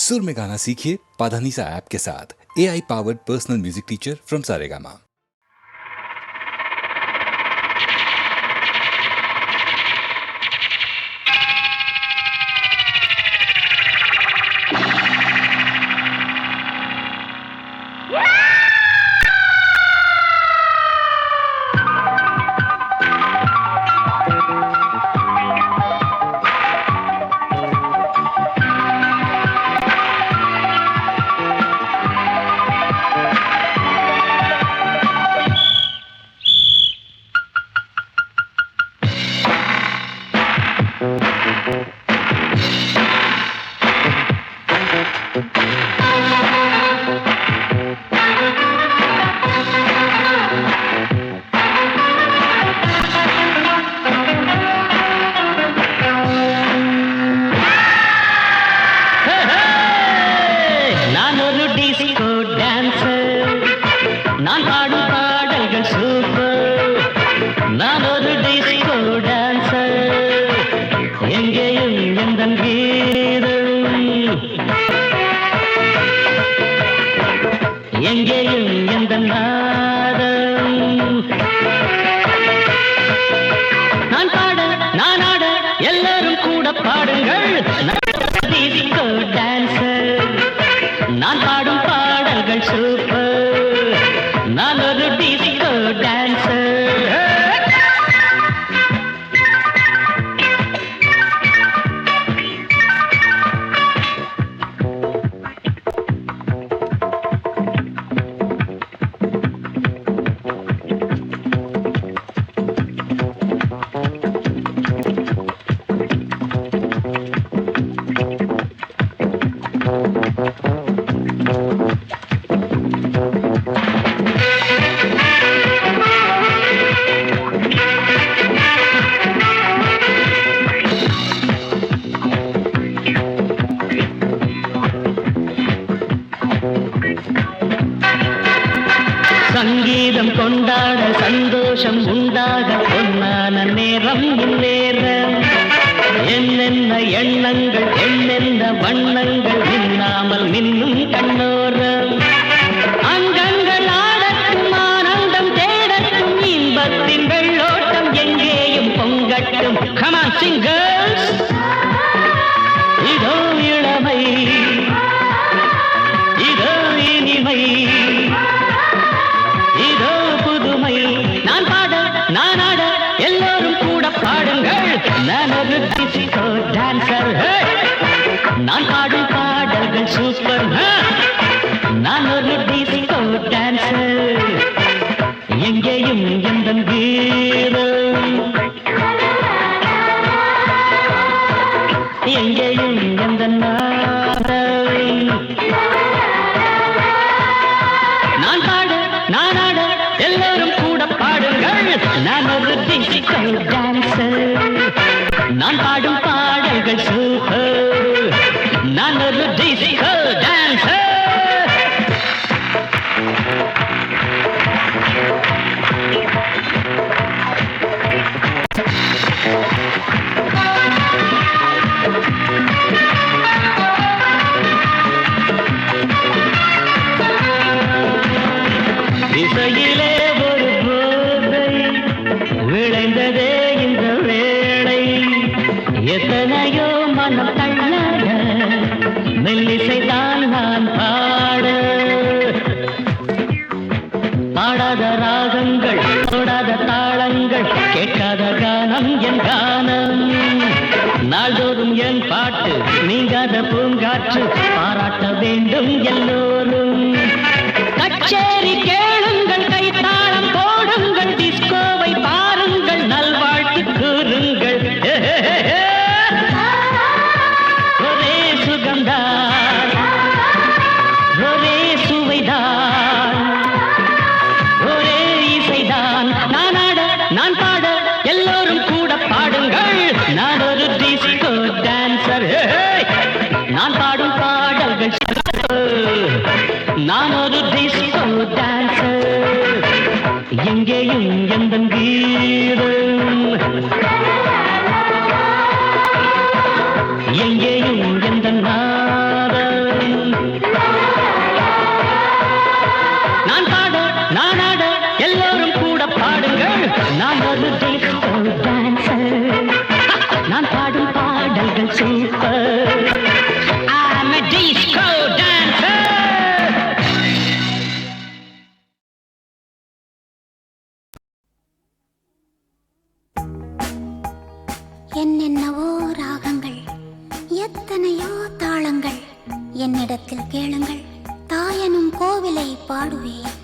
सुर में गाना सीखिए पाधानीसा ऐप के साथ। AI powered personal music teacher from Saregama. சங்கீதம் கொண்டாட சந்தோஷம் உண்டாக பொன்னான நேரம் இந்நேரம். என்னென்ன எண்ணங்கள் என்னென்ன வண்ணங்கள் மின்னாமல் மின்னும் கண்ணோரம். அங்கங்கள் ஆடட்டும் ஆனந்தம் தேடட்டும் இன்பத்தின் வெள்ளோட்டம் எங்கேயும் பொங்கட்டும். Come on singers, இதோ இளமை இதோ இனிமை இதோ புதுமை. நான் பாட நான் ஆட எல்லோரும் கூட பாடுங்கள். நான் ஒரு டிஸ்கோ டான்சர். நான் பாடும் பாடல்கள் சூப்பர். நான் ஒரு டிஸ்கோ டான்சர். எங்கேயும் எந்த வீரம் எங்கேயும் எந்த நாதம். நான் பாட நான் ஆட எல்லோரும் கூட பாடுங்கள். நான் ஒரு டிஸ்கோ டான்சர். நான் பாடும் பாடல்கள் சூப்பர். நான் ஒரு டிஸ்கோ டான்சர். இசையிலே ஒரு போதை விளைந்ததே இந்த வேளை. எத்தனையோ மனம் தள்ளாட மெல்லிசைதான் நான் பாட. பாடாத ராகங்கள் தொடாத தாளங்கள் கேட்காத கானம் என் கானம். நாள்தோறும் என் பாட்டு நீங்காத பூங்காற்று பாராட்ட வேண்டும் எல்லோரும். கச்சேரி கேளுங்கள் கைத்தாளம் போடுங்கள் டிஸ்கோவை பாருங்கள் நல்வாழ்த்து கூறுங்கள். ஒரே சுகம்தான் ஒரே சுவைதான் ஒரே இசைதான். நான் ஆட நான் பாட எல்லோரும் கூட பாடுங்கள். நான் ஒரு டிஸ்கோ டான்சர். நான் பாடும் பாடல்கள் நான் ஒரு டிஸ்கோ டான்சர். எங்கேயும் எந்த கீதம் எங்கேயும் எந்த நாதம். நான் ஒரு டிஸ்கோ டான்சர், நான் பாடும் பாடல்கள் super. I'm a disco dancer. என்னென்னவோ ராகங்கள், எத்தனையோ தாளங்கள், என்னிடத்தில் கேளுங்கள், தாயனும் கோவிலை பாடுவேன்.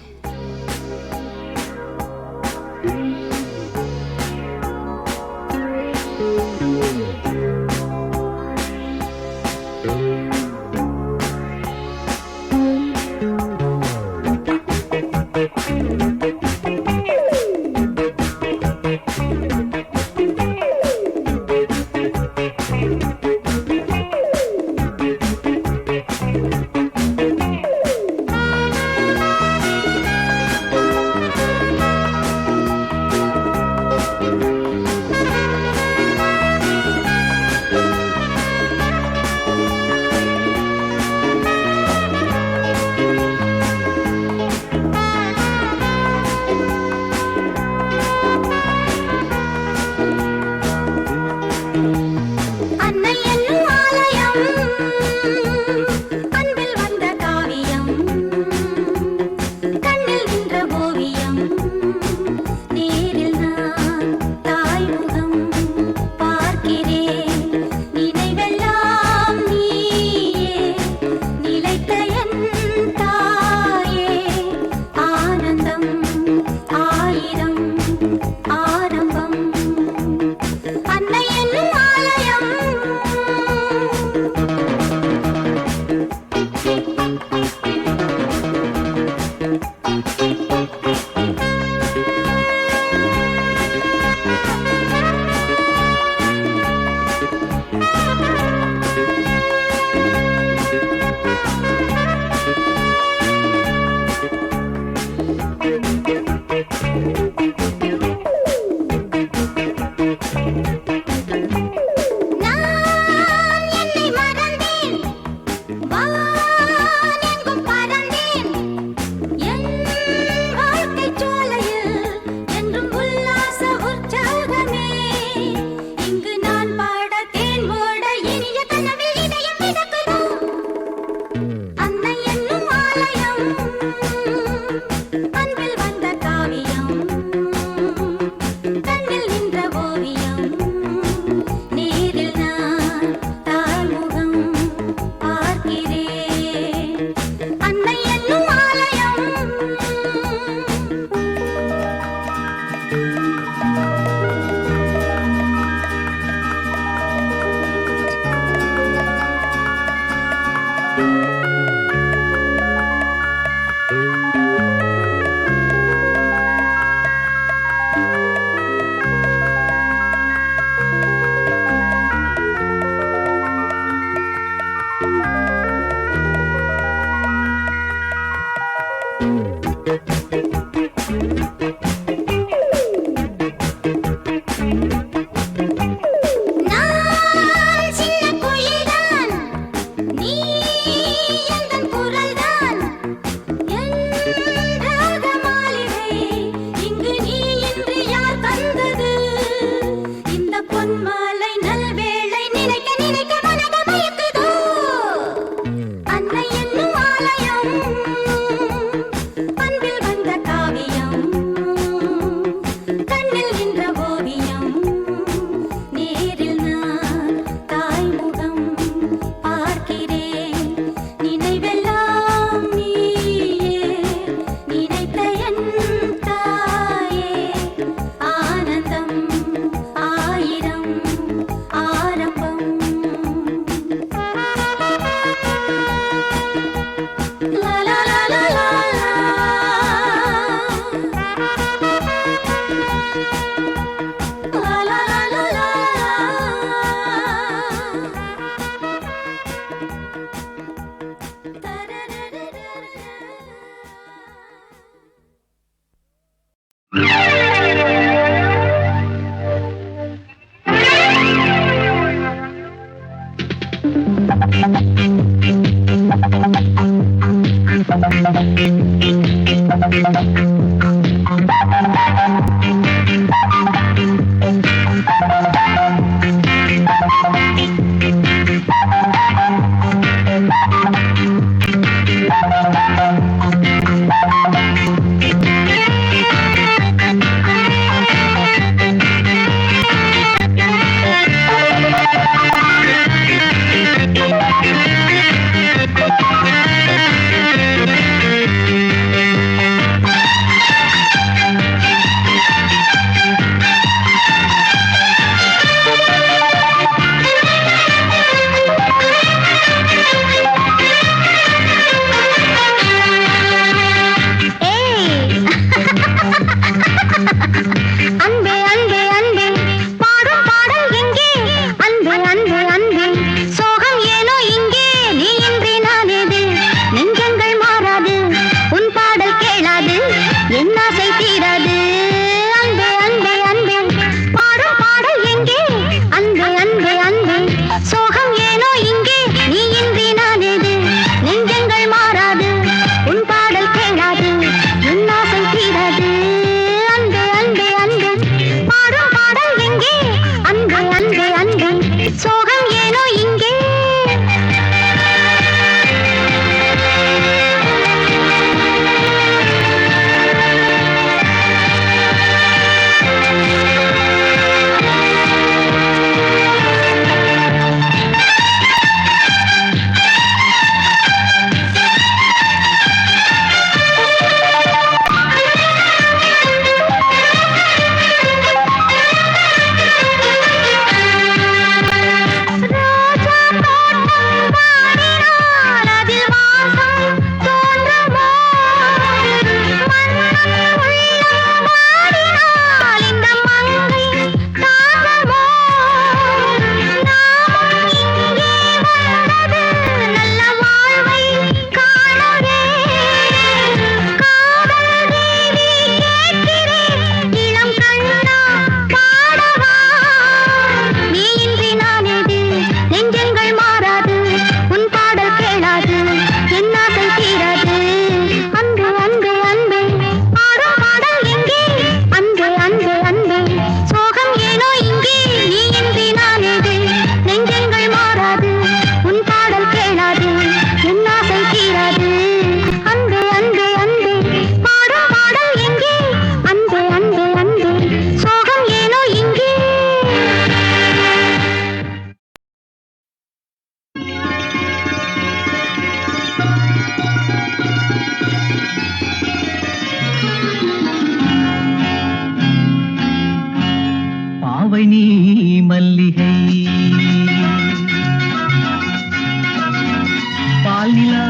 பால்நிலா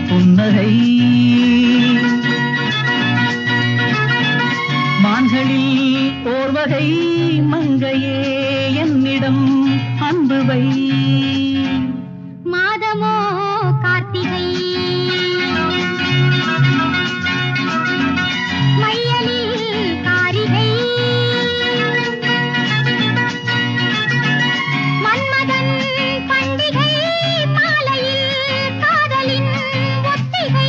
புன்னகை மான்களில் ஓர்வகை மங்கையே என்னிடம் அன்புவை மாதமோ கார்த்திகை மையலில் காரிகை மன்மதன் பண்டிகை மாலையில் காதலின் ஒத்திகை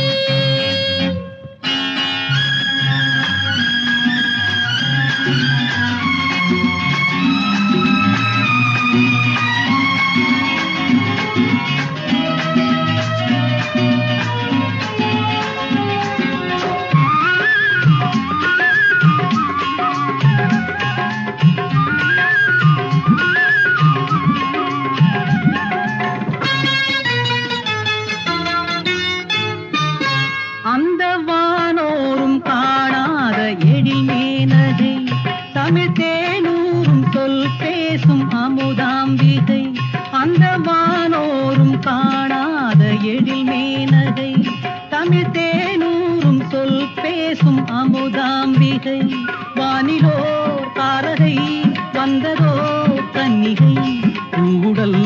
அந்த வானோரும் காணாத எழில் மேனகை தமிழ் தேனூரும் சொல் பேசும் அமுதாம்பிகை அந்த வானோரும் காணாத எழில் மேனகை தமிழ் தேனூரும் சொல் பேசும் அமுதாம்பிகை வானிலோ தாரகை வந்ததோ கன்னிகை கூடல்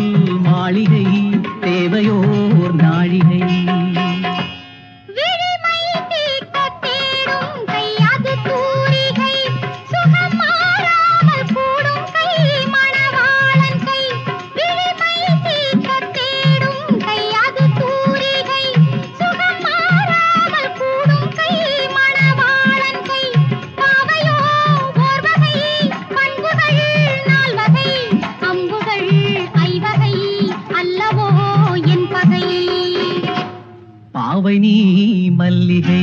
மாளிகை தேவையோர் நாழிகை பாவை நீ மல்லிகை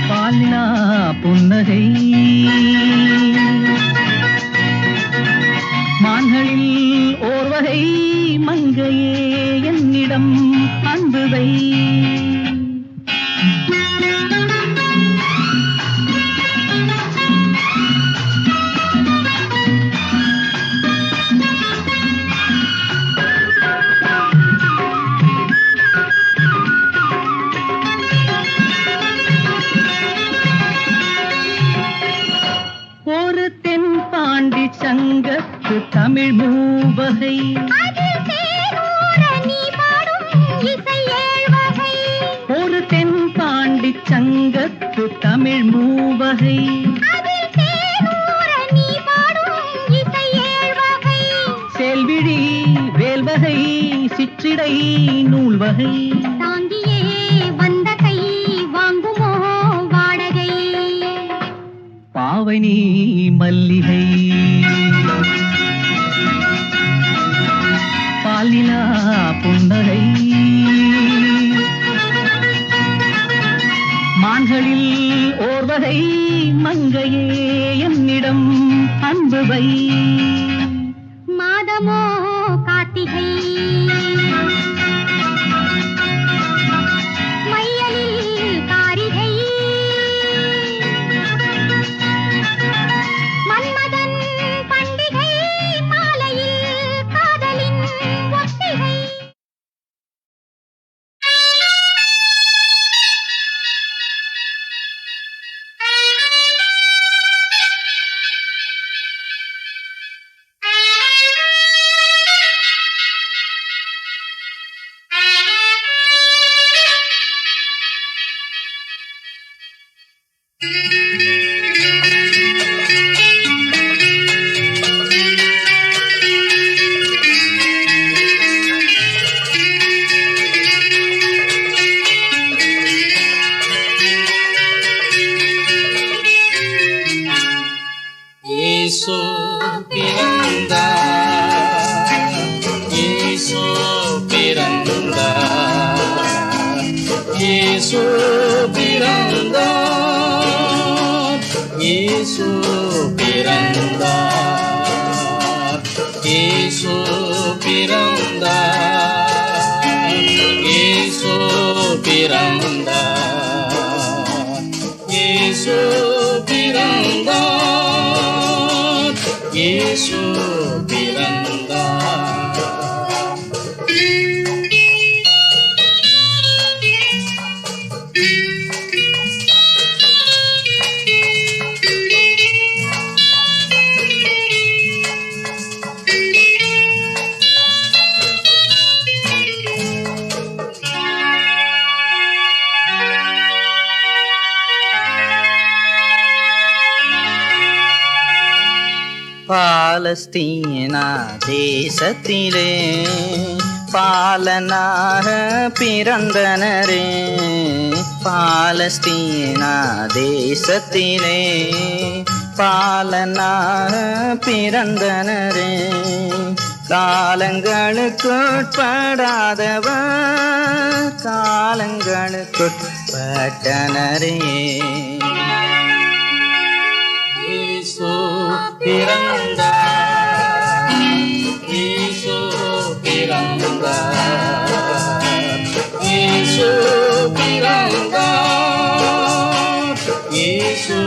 பால்நிலா புன்னகை மான்களில் ஓர்வகை மங்கையே என்னிடம் அன்புவை ஒரு தென் பாண்டி சங்கத்து தமிழ் மூவகை ஒரு தென் பாண்டி சங்கத்து தமிழ் மூவகை செல்விழி வேல்வகை சிற்றிடை நூல்வகை தாங்கியே வந்த கை வாங்குமோ வாடகை பாவை நீ மல்லிகை பால்நிலா புன்னகை மான்களில் ஓர்வகை மங்கையே என்னிடம் அன்புவை மாதமோ கார்த்திகை மையலில் காரிகை மன்மதன் பண்டிகை மாலையில் காதலின் ஒத்திகை இயேசு பிறந்தார், இயேசு பிறந்தார், இயேசு பிறந்தார், இயேசு பிறந்தார், இயேசு பிறந்தார், இயேசு பிறந்தார், இயேசு பிறந்தார், இயேசு பிறந்தார். பாலஸ்தீனா தேசத்திலே பாலனாக பிறந்தனரே, பாலஸ்தீனா தேசத்திலே பாலனாக பிறந்தனரே, காலங்களுக்குட்படாதவர் காலங்களுக்குட்பட்டனரே. இயேசு பிறந்தார், இயேசு பிறந்தார், இயேசு பிறந்தார், இயேசு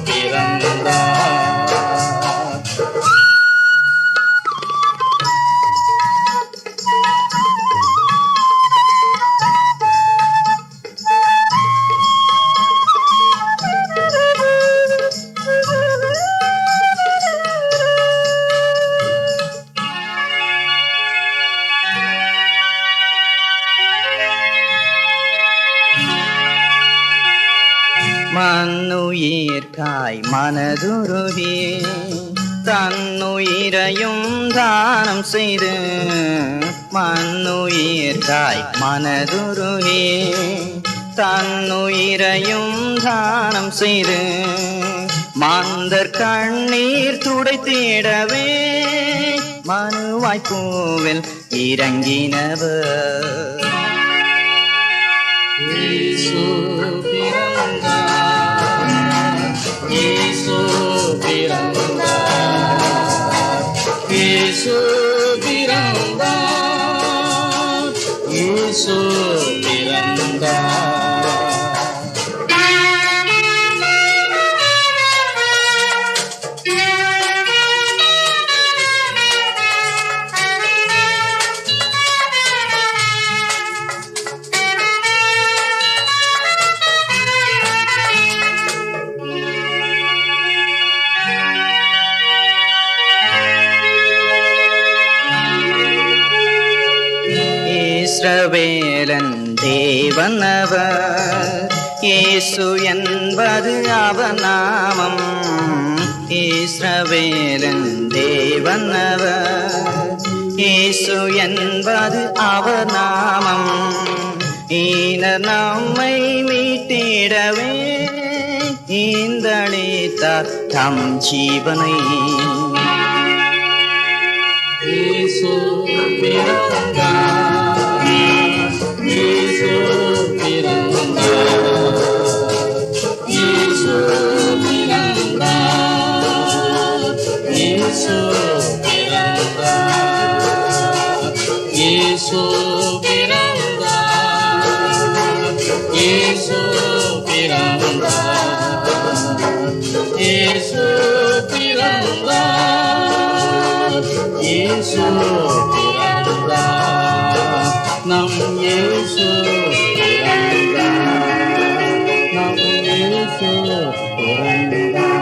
பிறந்தார். மண்ணுயிர்காய் மனதுருகி தன்னுயிரையும் தானம் செய்து, மண்ணுயிர்காய் மனதுருகி தன்னுயிரையும் தானம் செய்து, மாந்தர் கண்ணீர் துடைத்திடவே மனுவாய்ப்பூவில் இறங்கினவர். இயேசு பிறந்தார், இயேசு பிறந்தார், இயேசு பிறந்தார், இயேசு பிறந்தார். இஸ்ரவேலன் தேவன் அவர், இயேசு என்பது அவர் நாமம். இஸ்ரவேலன் தேவன் அவர், இயேசு என்பது அவர் நாமம். ஈனர் நம்மை மீட்டிடவே ஈந்தளித்தார் தம் ஜீவனை. இயேசு பிறந்தார், இயேசு பிறந்தார், இயேசு பிறந்தார், இயேசு பிறந்தார், இயேசு பிறந்தார், இயேசு பிறந்தார், இயேசு பிறந்தார், இயேசு பிறந்தார், நம் இயேசு பிறந்தார், நம் இயேசு பிறந்தார்.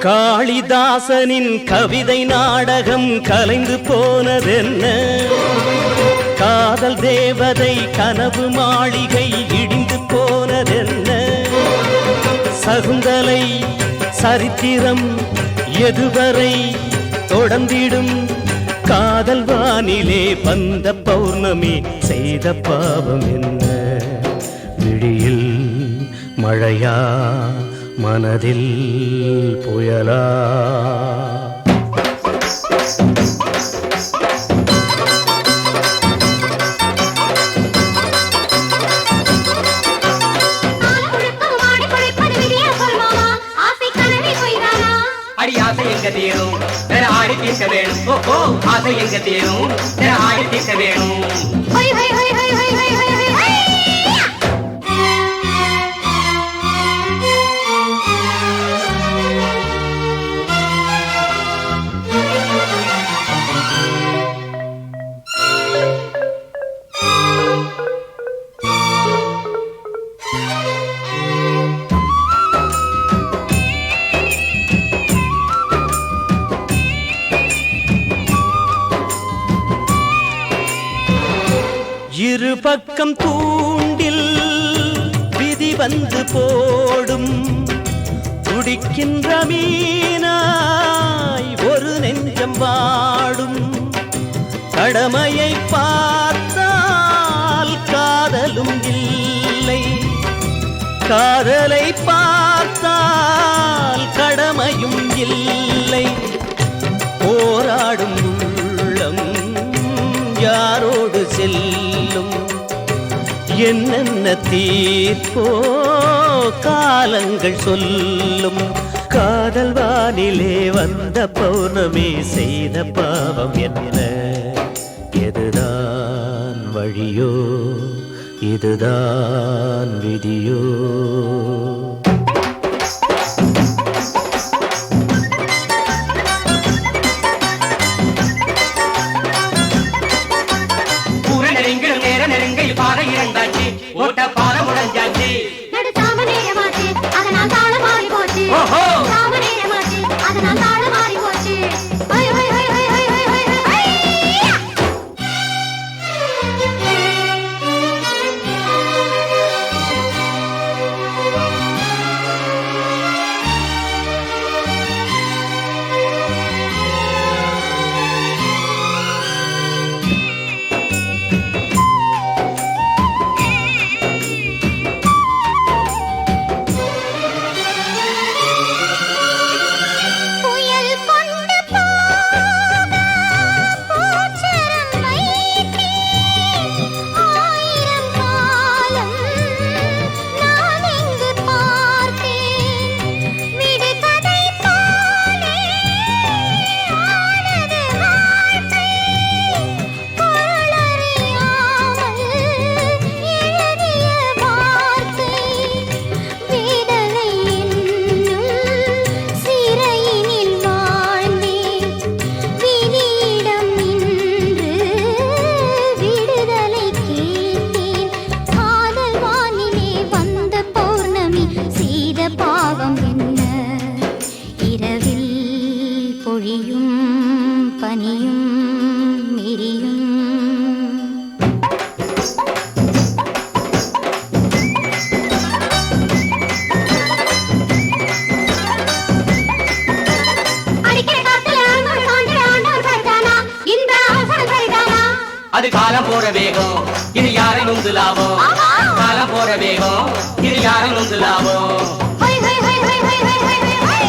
காளிதாசனின் கவிதை நாடகம் கலைந்து போனதென்ன, காதல் தேவதை கனவு மாளிகை இடிந்து போனதென்ன, சகுந்தலை சரித்திரம் எதுவரை தொடர்ந்திடும், காதல் வானிலே வந்த பௌர்ணமி செய்த பாவம் என்ன, விழியில் மழையா மனதில் புயலா. எங்க தீரும் ஆடி தீர்க்க வேணும் ஓஹோ ஆசை எங்க தீரும் ஆடி தீர்க்க வேணும் ஹொய் ஹொய் ஹொய் ஹொய் ஹொய் ஹொய் ஹொய் ஹொய் ஹொய். இரு பக்கம் தூண்டில் விதி வந்து போடும் துடிக்கின்ற மீனாய் ஒரு நெஞ்சம் வாடும் கடமையை பார்த்தால் காதலும் இல்லை காதலை பார்த்தால் கடமையும் இல்லை போராடும் உள்ளம் யாரோடு செல்லும் என்னென்ன தீர்ப்போ காலங்கள் சொல்லும் காதல் வானிலே வந்த பௌர்ணமி செய்த பாவம் என்ன எதுதான் வழியோ இதுதான் விதியோ பாதை இரண்டாச்சு ஓட்ட பாலம் உடஞ்சாச்சு நடு சாம நேரமாச்சு அதனால் தாழ மாறி போச்சு சாம நேரமாச்சு அதனால் தாழ மாறி போச்சு ஹொய் ஹொய் ஹொய் ஹொய் ஹொய் ஹொய் ஹொய் ஹொய். புயல் கொண்டு போக பூச்சரம் வைத்தேன் ஆயிரம் காலம் நான் எங்கு பார்த்தேன் விடுகதை போலே ஆனது வாழ்க்கை பொருளறியாமல் எழுதிய வார்த்தை வேதனை என்னும் சிறையினில் வாழ்ந்தேன் விதியிடம் நின்று விடுதலை கேட்டேன் காதல் வானிலே வந்த பௌர்ணமி செய்த பாவம் என்ன இரவில் பொழியும் பனியும் எரியும் அடிக்கிற காத்துல ஆண்டவர் சாஞ்சிட ஆண்டவர் சரிதானா இந்த அவசரம் சரிதானா அது காலம் போற வேகம் இது யாரை நொந்து லாபம் காலம் போற வேகம் இது யாரை நொந்து லாபம் ஹொய் ஹொய் ஹொய் ஹொய் ஹொய் ஹொய் ஹொய் ஹொய் ஹொய்.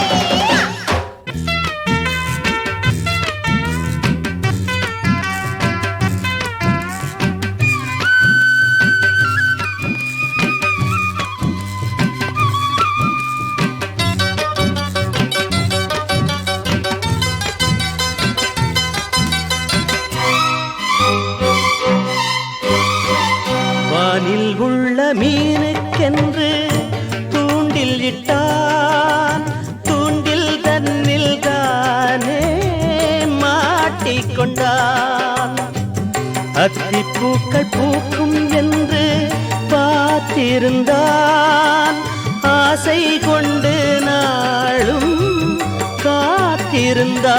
வானில் உள்ள மீனுக்கென்று தூண்டில் இட்டான் தூண்டில் தன்னில் தானே மாட்டிக்கொண்டான் அத்திப்பூக்கள் பூக்கும் என்று பார்த்திருந்தான் ஆசை கொண்டு நாளும் காத்திருந்தான்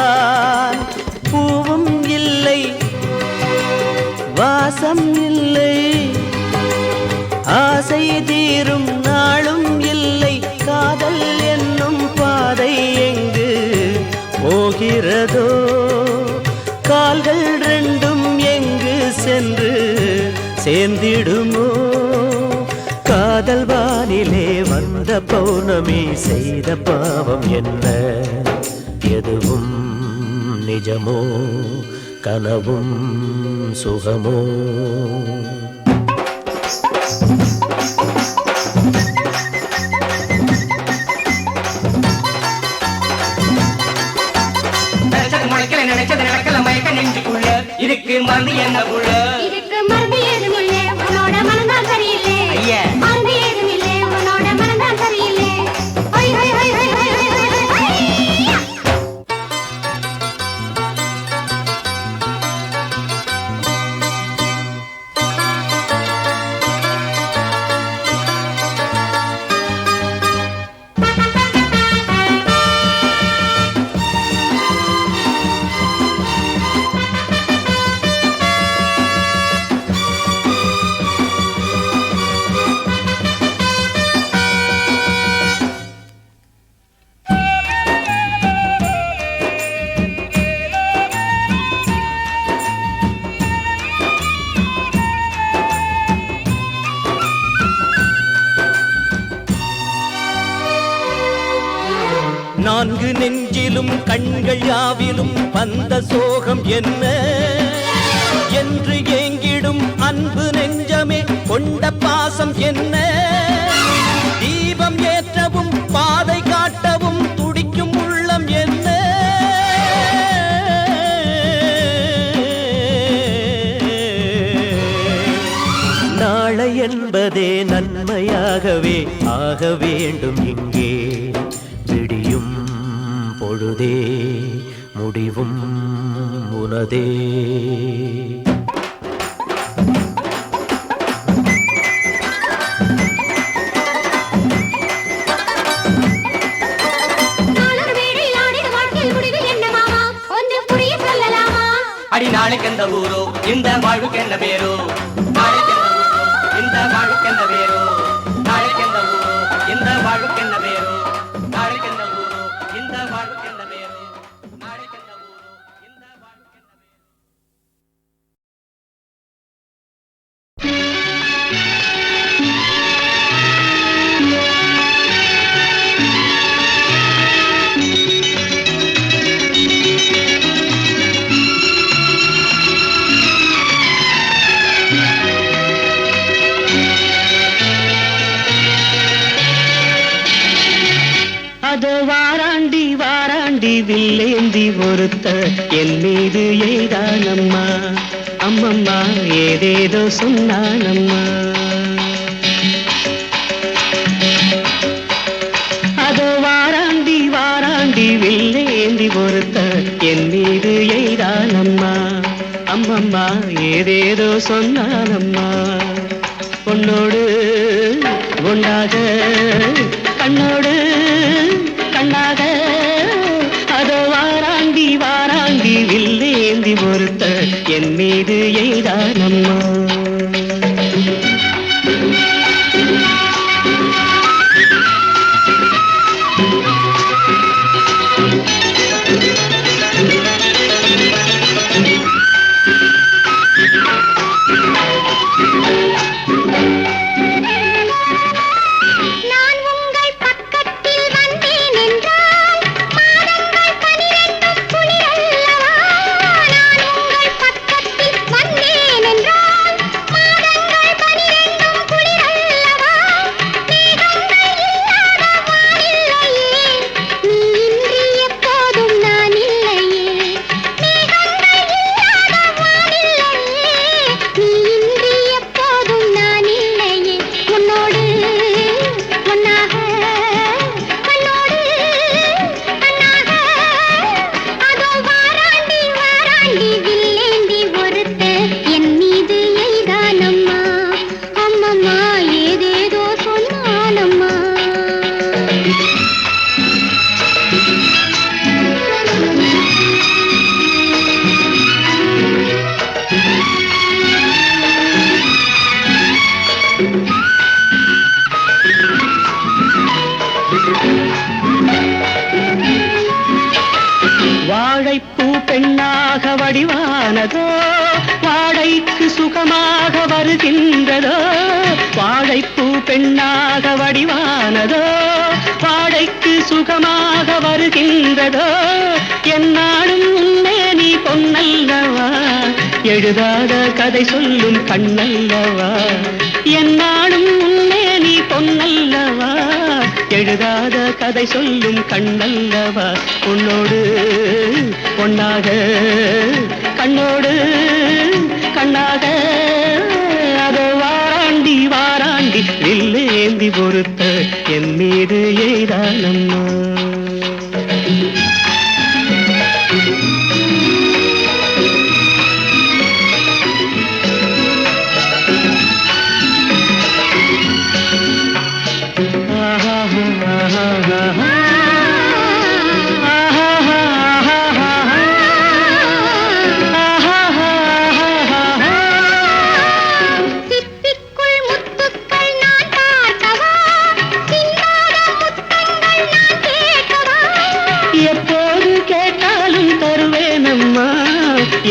பூவும் இல்லை வாசம் இல்லை ஆசை தீரும் நாளும் இல்லை காதல் என்னும் பாதை எங்கு போகிறதோ கால்கள் ரெண்டும் எங்கு சென்று சேர்ந்திடுமோ காதல் வானிலே வந்த பௌர்ணமி செய்த பாவம் என்ன எதுவும் நிஜமோ கனவும் சுகமோ இதுக்கு மருந்து என்ன புள்ள இதுக்கு மருந்து ஏதும் இல்லை உன்னோட மனம்தான் சரியில்லை ஐயா. மருந்து ஏதும் இல்லை உன்னோட மனம்தான் சரியில்லை high high high high high high high high. நான்கு நெஞ்சிலும் கண்கள் யாவிலும் வந்த சோகம் என்ன என்று ஏங்கிடும் அன்பு நெஞ்சமே கொண்ட பாசம் என்ன தீபம் ஏற்றவும் பாதை காட்டவும் துடிக்கும் உள்ளம் என்ன நாளை என்பதே நன்மையாகவே ஆக வேண்டும் இங்கே விடியும் பொழுதே முடிவும் உனதே நாளொரு வேளையில் ஆடிடும் வாழ்க்கையில் முடிவு என்ன மாமா ஒன்று புரிய சொல்லலாமா அடி நாளைக்கு எந்த ஊரோ இந்த வாழ்வுக்கு என்ன பேரோ நாளைக்கு எந்த ஊரோ இந்த வாழ்வுக்கு என்ன பேரோ நாளைக்கு எந்த ஊரோ இந்த வாழ்வுக்கு என்ன பேரோ நாளைக்கு எந்த ஊரோ இந்த வாழ்வுக்கு என்ன பேரோ நாளைக்கு எந்த ஊரோ இந்த வாழ்வுக்கு என்ன பேரோ அதோ வாராண்டி வாராண்டி வில்லேந்தி ஒருத்த என் மீது எய்தானம்மா அம்மம்மா ஏதேதோ சொன்னானம்மா அதோ வாராண்டி வாராண்டி வில்லேந்தி ஒருத்த என் மீது எய்தானம்மா அம்மம்மா ஏதேதோ சொன்னானம்மா பொன்னோடு ஒன்றாக கண்ணோடு கண்ணாக அதோ வாராண்டி வாராண்டி வில்லேந்தி ஒருத்த என் மீது எய்தானம்மா நான் உங்கள் பக்கத்தில் வந்தேன் என்றால் மாதங்கள் 12 குளிரல்லவா நான் உங்கள் பக்கத்தில் வந்தேன் என்றால் மாதங்கள் 12 குளிரல்லவா மேகங்கள் இல்லாத வானில்லையே நீ இன்றி எப்போதும் நான் இல்லையே மேகங்கள் இல்லாத வானில்லையே நீ இன்றி எப்போதும் நான் இல்லையே உன்னோடு ஒன்னாக கண்ணோடு கண்ணாக அதோ வாராண்டி வாராண்டி வில்லேந்தி ஒருத்த என் மீது எய்தானம்மா அம்மம்மா ஏதேதோ சொன்னானம்மா வாழைப்பூ பெண்ணாக வடிவானதோ வாடைக்கு சுகமாக வருகின்றதோ வாழைப்பூ பெண்ணாக வடிவானதோ வாடைக்கு சுகமாக வருகின்றதோ என்னாலும் உன்னே நீ பொன்னல்லவா எழுதாத கதை சொல்லும் கண்ணல்லவா என்னாலும் உன்னே நீ பொன்னல்லவா எழுதாத கதை சொல்லும் கண்ணல்லவா உன்னோடு பொன்னாக கண்ணோடு கண்ணாக அதோ வாராண்டி வாராண்டி வில்லேந்தி பொறுத்த என் மீது எய்தானம்மா.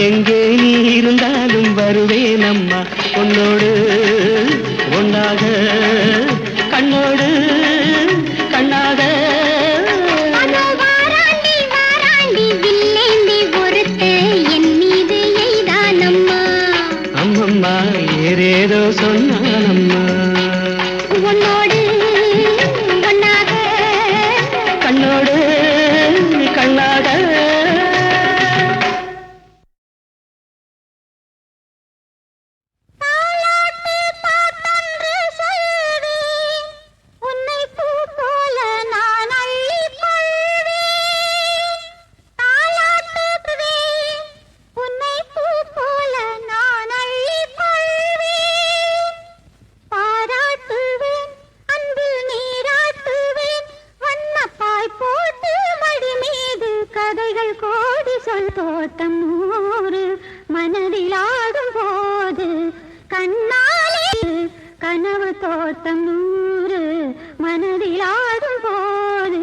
எங்கே நீ இருந்தாலும் வருவேனம்மா. உன்னோடு ஒன்னாக கண்ணோடு கண்ணாக வாராண்டி வாராண்டி வில்லேந்தி பொறுத்து என் மீது எய்தானம்மா. அம்மம்மா ஏதேதோ சொன்னானம்மா. உன்னோடு ஒன்னாக கண்ணோடு கண்ணாக தோட்டம் ஊரு மனதிலாடும் போது கண்ணாலே கனவு தோட்டம் ஊரு மனதிலாடும் போது.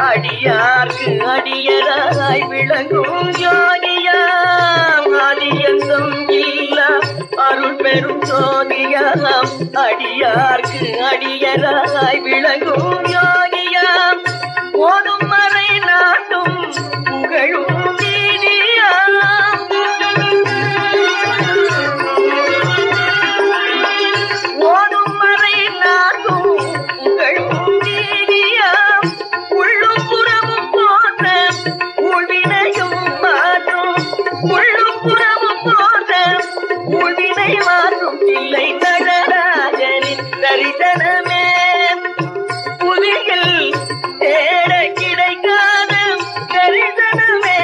அடியார்க்கு அடியராய் விளங்கும் யோகியாம். ஆதியந்தம் இல்ல அருள் பெரும் ஜோதியாம். அடியார்க்கு அடியராய் விளங்கும் யோகியாம். ஓடும் மறை நாட்டும் புகழும் நீதியாம். ஓடும் மறை நாட்டும் புகழும் நீதியாம். உள்ளும் புறமும் போன்ற ஊழ்வினையும் மாற்றும். உள்ளும் புறமும் போன்ற ஊழ்வினை மாற்றும் இல்லை நடராஜனின் தரிசனமே. புவியில் தேட கிடைக்காத தரிசனமே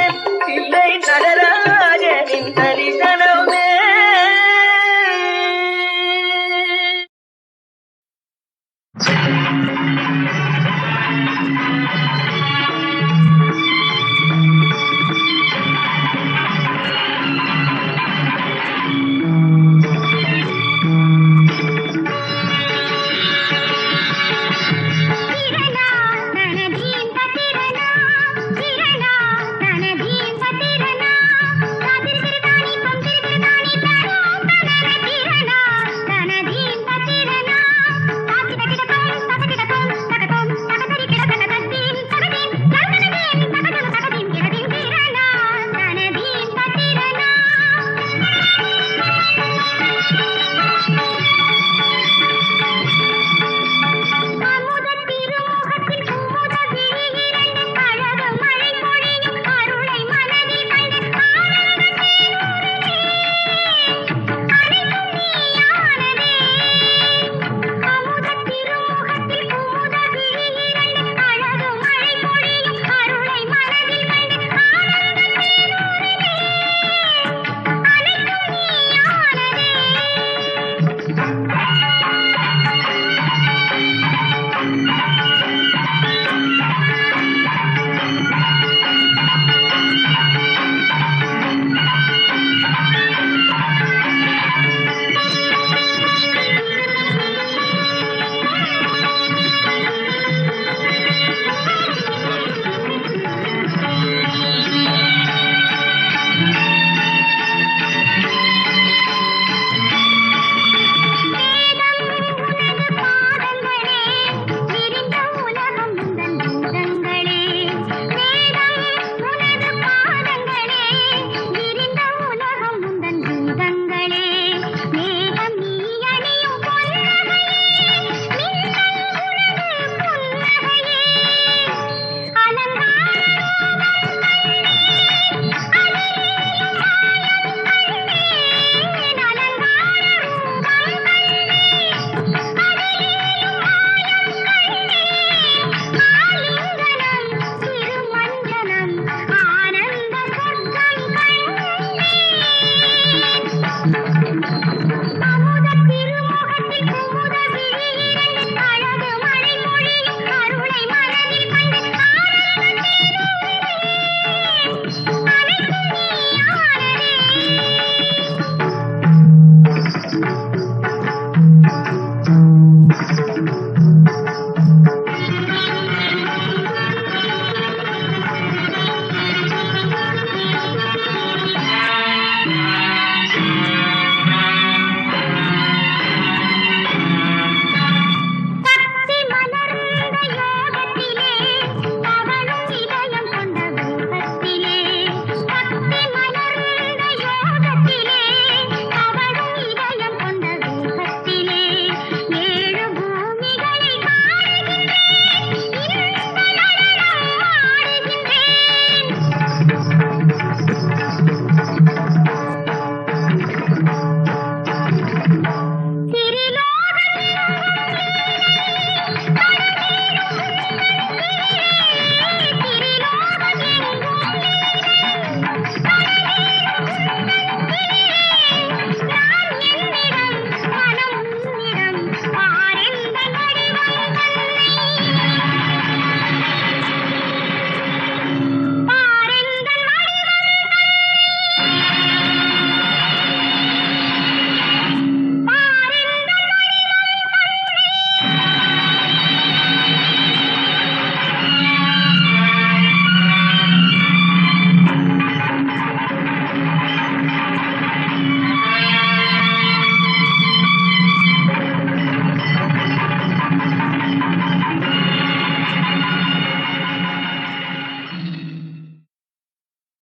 இல்லை நடராஜனின் தரிசனமே.